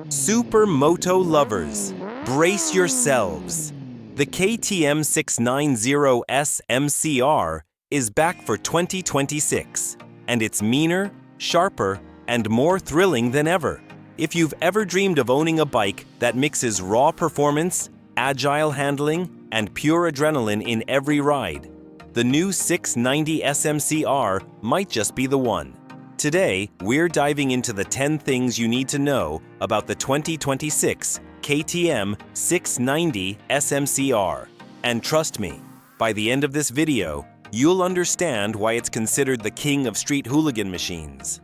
Supermoto lovers, brace yourselves. The KTM 690 SMC R is back for 2026, and it's meaner, sharper, and more thrilling than ever. If you've ever dreamed of owning a bike that mixes raw performance, agile handling, and pure adrenaline in every ride, the new 690 SMC R might just be the one. Today, we're diving into the 10 things you need to know about the 2026 KTM 690 SMC R. And trust me, by the end of this video, you'll understand why it's considered the king of street hooligan machines.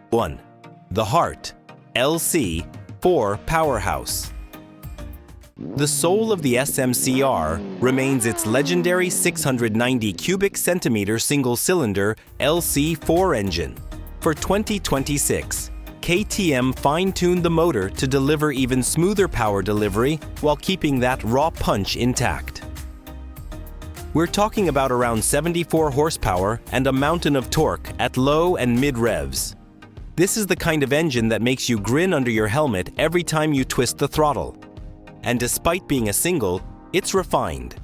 1. The Heart LC4 Powerhouse. The soul of the SMC R remains its legendary 690 cubic centimeter single-cylinder LC4 engine. For 2026, KTM fine-tuned the motor to deliver even smoother power delivery while keeping that raw punch intact. We're talking about around 74 horsepower and a mountain of torque at low and mid revs. This is the kind of engine that makes you grin under your helmet every time you twist the throttle. And despite being a single, it's refined,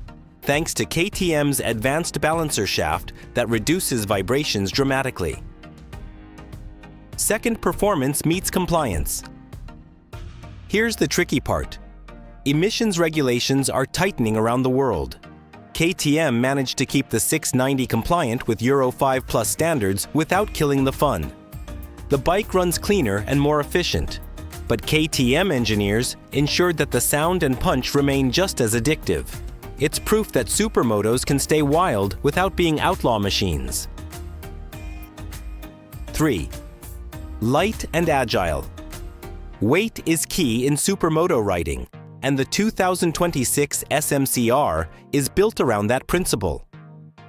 thanks to KTM's advanced balancer shaft that reduces vibrations dramatically. Second, performance meets compliance. Here's the tricky part. Emissions regulations are tightening around the world. KTM managed to keep the 690 compliant with Euro 5+ standards without killing the fun. The bike runs cleaner and more efficient, but KTM engineers ensured that the sound and punch remain just as addictive. It's proof that Supermotos can stay wild without being outlaw machines. 3. Light and agile. Weight is key in Supermoto riding, and the 2026 SMC R is built around that principle.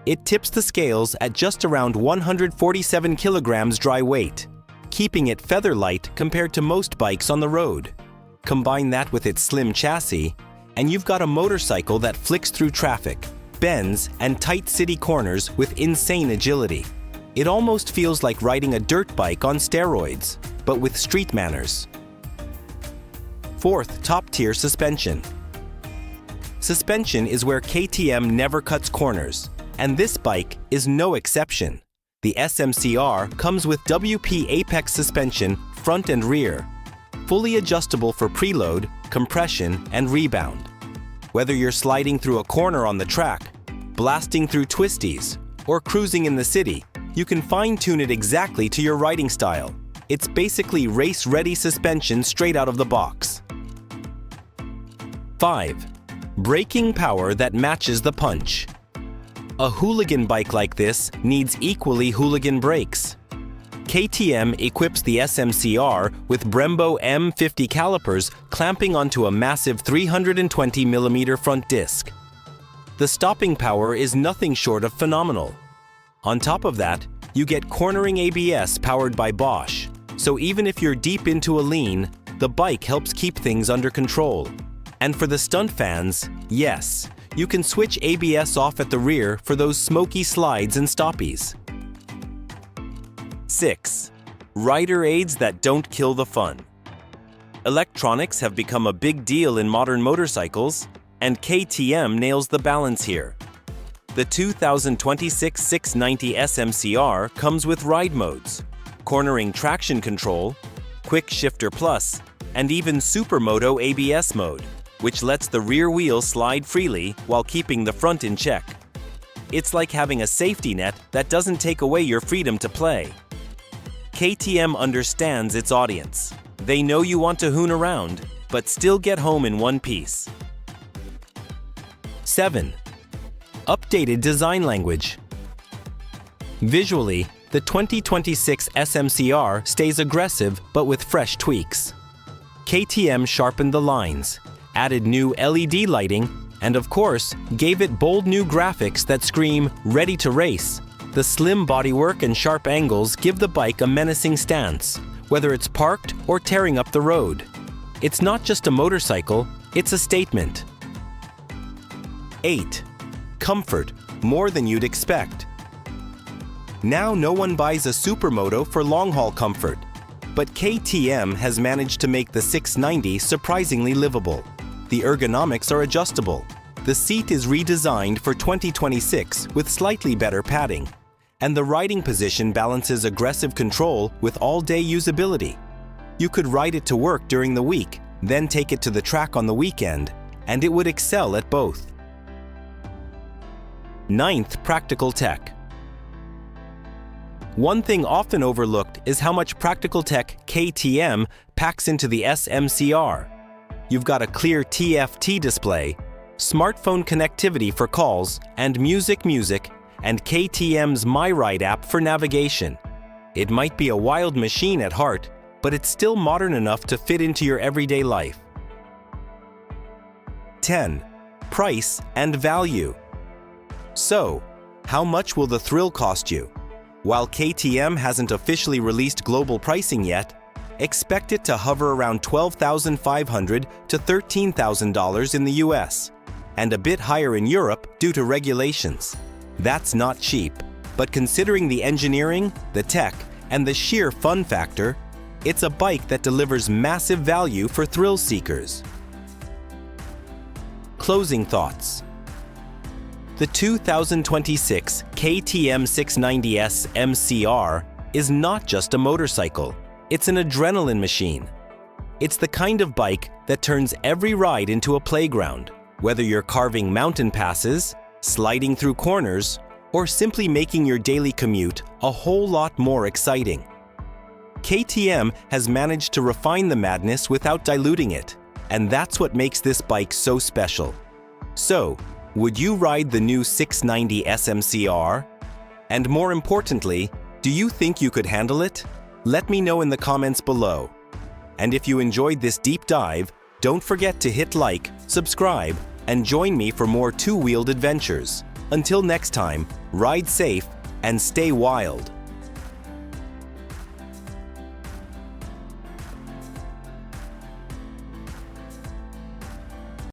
It tips the scales at just around 147 kilograms dry weight, keeping it feather light compared to most bikes on the road. Combine that with its slim chassis, and you've got a motorcycle that flicks through traffic, bends, and tight city corners with insane agility. It almost feels like riding a dirt bike on steroids, but with street manners. 4th, top-tier suspension. Suspension is where KTM never cuts corners, and this bike is no exception. The SMC R comes with WP Apex suspension front and rear, fully adjustable for preload, compression, and rebound. Whether you're sliding through a corner on the track, blasting through twisties, or cruising in the city, you can fine-tune it exactly to your riding style. It's basically race-ready suspension straight out of the box. 5. Braking power that matches the punch. A hooligan bike like this needs equally hooligan brakes. KTM equips the SMC R with Brembo M50 calipers clamping onto a massive 320mm front disc. The stopping power is nothing short of phenomenal. On top of that, you get cornering ABS powered by Bosch, so even if you're deep into a lean, the bike helps keep things under control. And for the stunt fans, yes, you can switch ABS off at the rear for those smoky slides and stoppies. 6. Rider aids that don't kill the fun. Electronics have become a big deal in modern motorcycles, and KTM nails the balance here. The 2026 690 SMC R comes with ride modes, cornering traction control, quick shifter plus, and even Supermoto ABS mode, which lets the rear wheel slide freely while keeping the front in check. It's like having a safety net that doesn't take away your freedom to play. KTM understands its audience. They know you want to hoon around, but still get home in one piece. 7. Updated design language. Visually, the 2026 SMC R stays aggressive but with fresh tweaks. KTM sharpened the lines, added new LED lighting, and of course, gave it bold new graphics that scream "ready to race." The slim bodywork and sharp angles give the bike a menacing stance, whether it's parked or tearing up the road. It's not just a motorcycle, it's a statement. 8. Comfort, more than you'd expect. Now no one buys a Supermoto for long-haul comfort. But KTM has managed to make the 690 surprisingly livable. The ergonomics are adjustable. The seat is redesigned for 2026 with slightly better padding. And the riding position balances aggressive control with all-day usability. You could ride it to work during the week, then take it to the track on the weekend, and it would excel at both. 9th, practical tech. One thing often overlooked is how much practical tech KTM packs into the SMC R. You've got a clear TFT display, smartphone connectivity for calls, and music, and KTM's MyRide app for navigation. It might be a wild machine at heart, but it's still modern enough to fit into your everyday life. 10. Price and value. So, how much will the thrill cost you? While KTM hasn't officially released global pricing yet, expect it to hover around $12,500 to $13,000 in the US, and a bit higher in Europe due to regulations. That's not cheap, but considering the engineering, the tech, and the sheer fun factor, it's a bike that delivers massive value for thrill seekers. Closing thoughts. The 2026 KTM 690 SMC R is not just a motorcycle, it's an adrenaline machine. It's the kind of bike that turns every ride into a playground, whether you're carving mountain passes, sliding through corners, or simply making your daily commute a whole lot more exciting. KTM has managed to refine the madness without diluting it, and that's what makes this bike so special. So, would you ride the new 690 SMC R? And more importantly, do you think you could handle it? Let me know in the comments below. And if you enjoyed this deep dive, don't forget to hit like, subscribe, and join me for more two-wheeled adventures. Until next time, ride safe and stay wild.